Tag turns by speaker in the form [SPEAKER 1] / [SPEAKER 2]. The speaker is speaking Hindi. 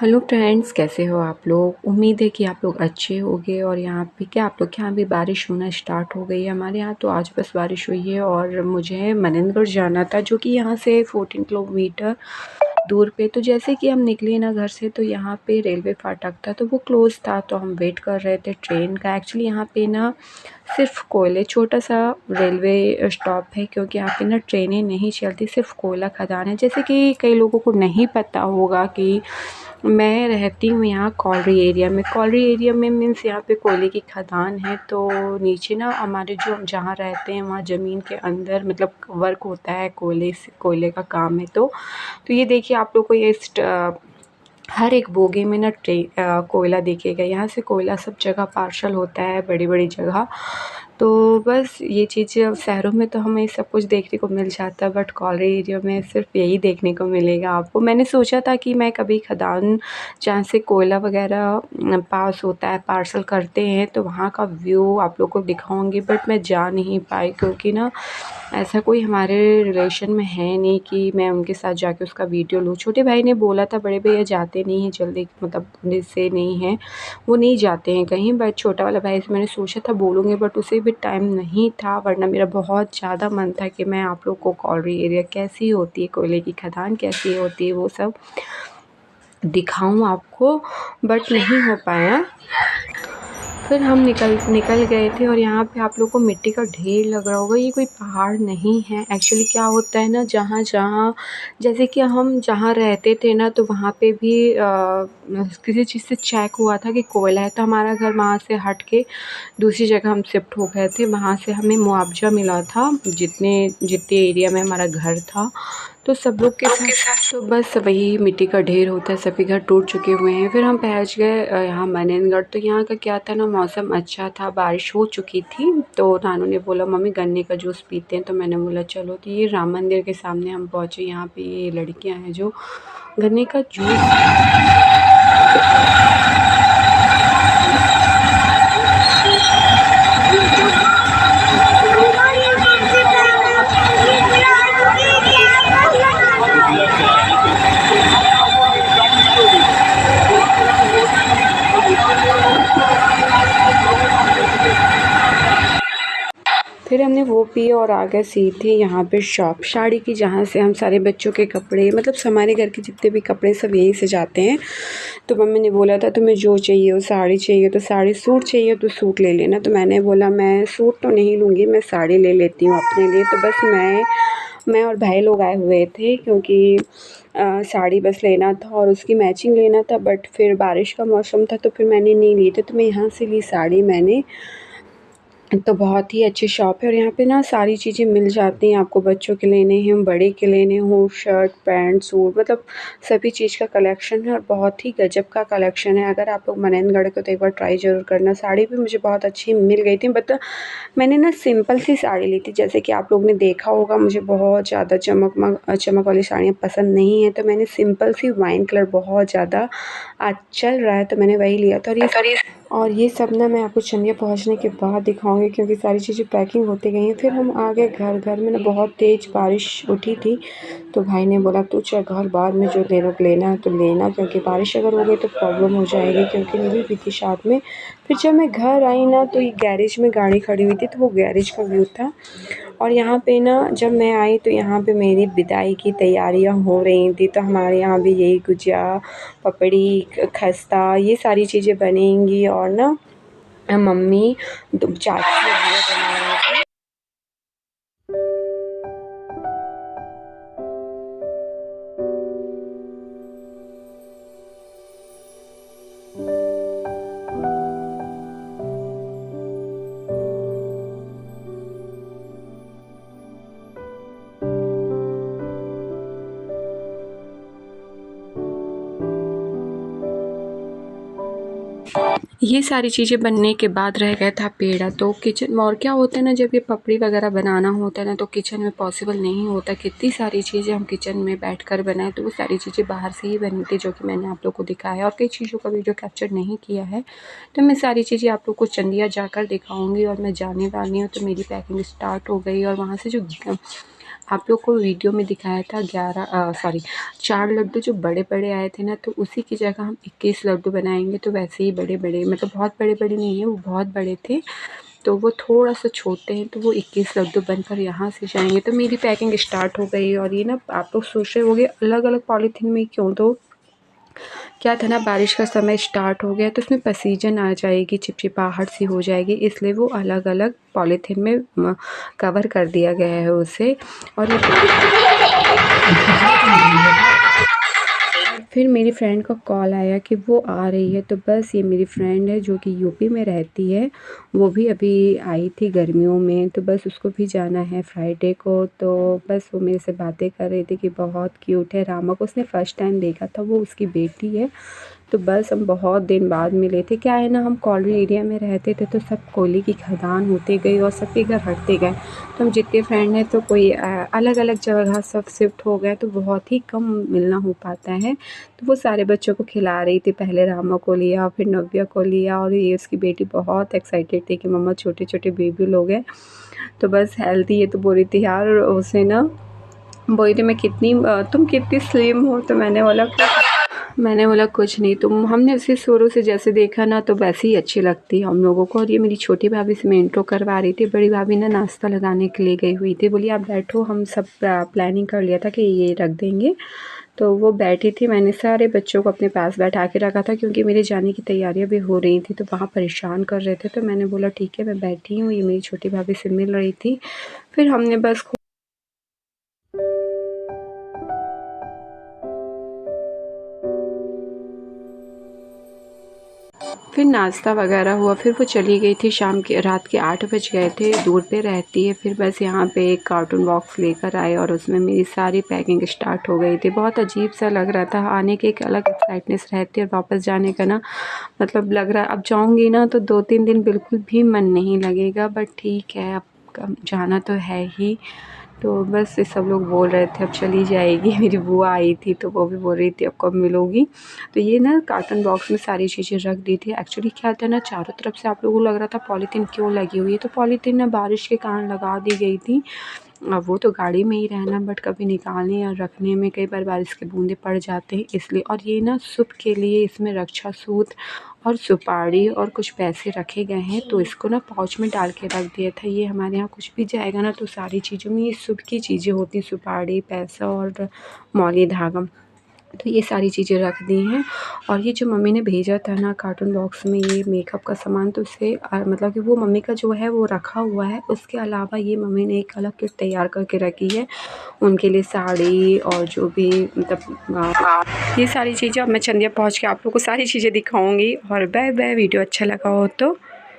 [SPEAKER 1] हेलो फ्रेंड्स, कैसे हो आप लोग। उम्मीद है कि आप लोग अच्छे होंगे। और यहाँ पे क्या आप लोग के यहाँ भी बारिश होना स्टार्ट हो गई है। हमारे यहाँ तो आज बस बारिश हुई है और मुझे मनेंद्रगढ़ जाना था, जो कि यहाँ से 14 किलोमीटर दूर पे। तो जैसे कि हम निकले ना घर से, तो यहाँ पे रेलवे फाटक था, तो वो क्लोज़ था। तो हम वेट कर रहे थे ट्रेन का। एक्चुअली यहाँ पे ना सिर्फ कोयले, छोटा सा रेलवे स्टॉप है, क्योंकि यहाँ पे ना ट्रेनें नहीं चलती, सिर्फ कोयला खदान है। जैसे कि कई लोगों को नहीं पता होगा कि मैं रहती हूँ यहाँ कॉलरी एरिया में। कॉलरी एरिया में मीन्स यहाँ पे कोयले की खदान है। तो नीचे ना हमारे जो हम जहाँ रहते हैं वहाँ ज़मीन के अंदर मतलब वर्क होता है, कोयले का काम है। तो ये देखिए आप लोग को ये हर एक बोगी में ना कोयला दिखेगा। यहाँ से कोयला सब जगह पार्सल होता है, बड़ी बड़ी जगह। तो बस ये चीज़ें शहरों में तो हमें सब कुछ देखने को मिल जाता है, बट कॉलरी एरिया में सिर्फ यही देखने को मिलेगा आपको। मैंने सोचा था कि मैं कभी खदान जहाँ से कोयला वगैरह पास होता है, पार्सल करते हैं, तो वहाँ का व्यू आप लोग को दिखाऊंगी, बट मैं जा नहीं पाई, क्योंकि ना ऐसा कोई हमारे रिलेशन में है नहीं कि मैं उनके साथ जाके उसका वीडियो लूँ। छोटे भाई ने बोला था, बड़े भैया जाते नहीं हैं जल्दी, मतलब से नहीं है, वो नहीं जाते हैं कहीं। बट छोटा वाला भाई से मैंने सोचा था बोलूँगी, बट उसे भी टाइम नहीं था, वरना मेरा बहुत ज़्यादा मन था कि मैं आप लोग को कॉलरी एरिया कैसी होती है, कोयले की खदान कैसी होती है, वो सब दिखाऊं आपको, बट नहीं हो पाया। फिर हम निकल गए थे। और यहाँ पे आप लोग को मिट्टी का ढेर लग रहा होगा, ये कोई पहाड़ नहीं है। एक्चुअली क्या होता है ना, जहाँ जहाँ जैसे कि हम जहाँ रहते थे ना, तो वहाँ पे भी किसी चीज़ से चेक हुआ था कि कोयला है, तो हमारा घर वहाँ से हट के दूसरी जगह हम शिफ्ट हो गए थे। वहाँ से हमें मुआवजा मिला था जितने एरिया में हमारा घर था। तो सब लोग के साथ तो बस वही मिट्टी का ढेर होता है, सभी घर टूट चुके हुए हैं। फिर हम पहुँच गए यहाँ मनेंद्रगढ़। तो यहाँ का क्या था ना, मौसम अच्छा था, बारिश हो चुकी थी। तो नानू ने बोला मम्मी गन्ने का जूस पीते हैं, तो मैंने बोला चलो। तो ये राम मंदिर के सामने हम पहुँचे। यहाँ पे ये लड़कियाँ हैं जो गन्ने का जूस फिर हमने वो पिए और आ गए सीधे यहाँ पे शॉप साड़ी की, जहाँ से हम सारे बच्चों के कपड़े, मतलब हमारे घर के जितने भी कपड़े सब यहीं से जाते हैं। तो मम्मी ने बोला था तुम्हें जो चाहिए हो, साड़ी चाहिए तो साड़ी, सूट चाहिए तो सूट ले लेना। तो मैंने बोला मैं सूट तो नहीं लूँगी, मैं साड़ी ले लेती हूँ अपने लिए। तो बस मैं और भाई लोग आए हुए थे, क्योंकि साड़ी बस लेना था और उसकी मैचिंग लेना था। बट फिर बारिश का मौसम था, तो फिर मैंने नहीं ली थी। तो मैं यहाँ से ली साड़ी मैंने। तो बहुत ही अच्छी शॉप है, और यहाँ पे ना सारी चीज़ें मिल जाती हैं आपको। बच्चों के लेने हैं, बड़े के लेने हों, शर्ट पैंट सूट, मतलब सभी चीज़ का कलेक्शन है, और बहुत ही गजब का कलेक्शन है। अगर आप लोग मनेंद्रगढ़ को तो एक बार ट्राई ज़रूर करना। साड़ी भी मुझे बहुत अच्छी मिल गई थी, बट मैंने ना सिंपल सी साड़ी ली थी। जैसे कि आप लोग ने देखा होगा, मुझे बहुत ज़्यादा चमक वाली साड़ियाँ पसंद नहीं है। तो मैंने सिंपल सी वाइन कलर बहुत ज़्यादा आज चल रहा है, तो मैंने वही लिया था। और ये सब ना मैं आपको चंदिया पहुंचने के बाद दिखाऊंगी, क्योंकि सारी चीज़ें पैकिंग होती गई हैं। फिर हम आ गए घर में ना बहुत तेज़ बारिश उठी थी। तो भाई ने बोला तू चल घर, बाद में जो लेना है तो लेना, क्योंकि बारिश अगर हो गई तो प्रॉब्लम हो जाएगी, क्योंकि नीली भी थी साथ में। फिर जब मैं घर आई ना, तो ये गैरेज में गाड़ी खड़ी हुई थी, तो वो गैरेज का व्यू था। और यहाँ पे ना जब मैं आई, तो यहाँ पे मेरी विदाई की तैयारियाँ हो रही थी। तो हमारे यहाँ भी यही गुजिया, पपड़ी, खस्ता, ये सारी चीज़ें बनेंगी। और ना मम्मी चाची वगैरह बना रहे थे। ये सारी चीज़ें बनने के बाद रह गया था पेड़ा। तो किचन में और क्या होता है ना, जब ये पपड़ी वगैरह बनाना होता है ना, तो किचन में पॉसिबल नहीं होता। कितनी सारी चीज़ें हम किचन में बैठकर बनाएं, तो वो सारी चीज़ें बाहर से ही बनी थी, जो कि मैंने आप लोग को दिखाया। और कई चीज़ों का वीडियो कैप्चर नहीं किया है, तो मैं सारी चीज़ें आप लोग को चंदिया जाकर दिखाऊँगी। और मैं जाने वाली हूँ, तो मेरी पैकिंग स्टार्ट हो गई। और वहाँ से जो आप लोग को वीडियो में दिखाया था 4 लड्डू जो बड़े-बड़े आए थे ना, तो उसी की जगह हम 21 लड्डू बनाएँगे। तो वैसे ही बड़े-बड़े, मतलब बहुत बड़े-बड़े नहीं है, वो बहुत बड़े थे, तो वो थोड़ा-सा छोटे हैं, तो वो 21 लड्डू बनकर यहाँ से जाएँगे। तो मेरी पैकिंग स्टार्ट हो गई और ये ना आप लोग सोच रहे होंगे अलग-अलग पॉलीथीन में क्यों, तो क्या था ना, बारिश का समय स्टार्ट हो गया तो उसमें पसीजन आ जाएगी, चिपचिपाहट सी हो जाएगी, इसलिए वो अलग-अलग पॉलीथीन में कवर कर दिया गया है उसे। और फिर मेरी फ्रेंड का कॉल आया कि वो आ रही है, तो बस ये मेरी फ्रेंड है जो कि यूपी में रहती है, वो भी अभी आई थी गर्मियों में, तो बस उसको भी जाना है फ्राइडे को। तो बस वो मेरे से बातें कर रही थी कि बहुत क्यूट है रामा को उसने फ़र्स्ट टाइम देखा था, वो उसकी बेटी है। तो बस हम बहुत दिन बाद मिले थे। क्या है ना, हम कॉलोनी एरिया में रहते थे तो सब कोयले की खदान होती गई और सबके घर हटते गए, तो हम जितने फ्रेंड हैं तो कोई अलग-अलग जगह सब शिफ्ट हो गए, तो बहुत ही कम मिलना हो पाता है। तो वो सारे बच्चों को खिला रही थी, पहले रामा को लिया, फिर नव्या को लिया, और ये उसकी बेटी बहुत एक्साइटेड थी कि मम्मा छोटे-छोटे बेबी लोग हैं। तो बस हेल्दी है, तो बोल रही थी यार, उसे ना बोल रही थी मैं कितनी तुम कितनी स्लिम हो, तो मैंने बोला कुछ नहीं, तुम हमने उसे शुरू से जैसे देखा ना तो वैसे ही अच्छी लगती है हम लोगों को। और ये मेरी छोटी भाभी से मैं इंट्रो करवा रही थी, बड़ी भाभी ना नाश्ता लगाने के लिए गई हुई थी, बोली आप बैठो, हम सब प्लानिंग कर लिया था कि ये रख देंगे। तो वो बैठी थी, मैंने सारे बच्चों को अपने पास बैठा के रखा था क्योंकि मेरे जाने की तैयारियां भी हो रही थी, तो वहाँ परेशान कर रहे थे, तो मैंने बोला ठीक है मैं बैठी हूँ, ये मेरी छोटी भाभी से मिल रही थी। फिर हमने बस फिर नाश्ता वगैरह हुआ, फिर वो चली गई थी, रात के 8 बज गए थे, दूर पे रहती है। फिर बस यहाँ पे एक कार्टून बॉक्स लेकर आए और उसमें मेरी सारी पैकिंग स्टार्ट हो गई थी। बहुत अजीब सा लग रहा था, आने की एक अलग एक्साइटनेस रहती है और वापस जाने का ना, मतलब लग रहा है अब जाऊँगी ना तो 2-3 दिन बिल्कुल भी मन नहीं लगेगा, बट ठीक है अब जाना तो है ही। तो बस ये सब लोग बोल रहे थे अब चली जाएगी। मेरी बुआ आई थी तो वो भी बोल रही थी अब कब मिलोगी। तो ये ना कार्टन बॉक्स में सारी चीज़ें रख दी थी। एक्चुअली क्या था ना, चारों तरफ से आप लोगों को लग रहा था पॉलीथीन क्यों लगी हुई है, तो पॉलीथीन ना बारिश के कारण लगा दी गई थी। अब वो तो गाड़ी में ही रहना, बट कभी निकालने और रखने में कई बार बारिश के बूंदे पड़ जाते हैं इसलिए। और ये ना शुभ के लिए इसमें रक्षा सूत्र और सुपारी और कुछ पैसे रखे गए हैं, तो इसको ना पाउच में डाल के रख दिया था। ये हमारे यहाँ कुछ भी जाएगा ना तो सारी चीज़ों में ये शुभ की चीज़ें होती हैं, सुपारी, पैसा और मौली धागा, तो ये सारी चीज़ें रख दी हैं। और ये जो मम्मी ने भेजा था ना कार्टून बॉक्स में ये मेकअप का सामान, तो उसे मतलब कि वो मम्मी का जो है वो रखा हुआ है, उसके अलावा ये मम्मी ने एक अलग किट तैयार करके रखी है उनके लिए, साड़ी और जो भी मतलब ये सारी चीज़ें। अब मैं चंदिया पहुँच के आप लोग को सारी चीज़ें दिखाऊंगी। और बाय बाय, वीडियो अच्छा लगा हो तो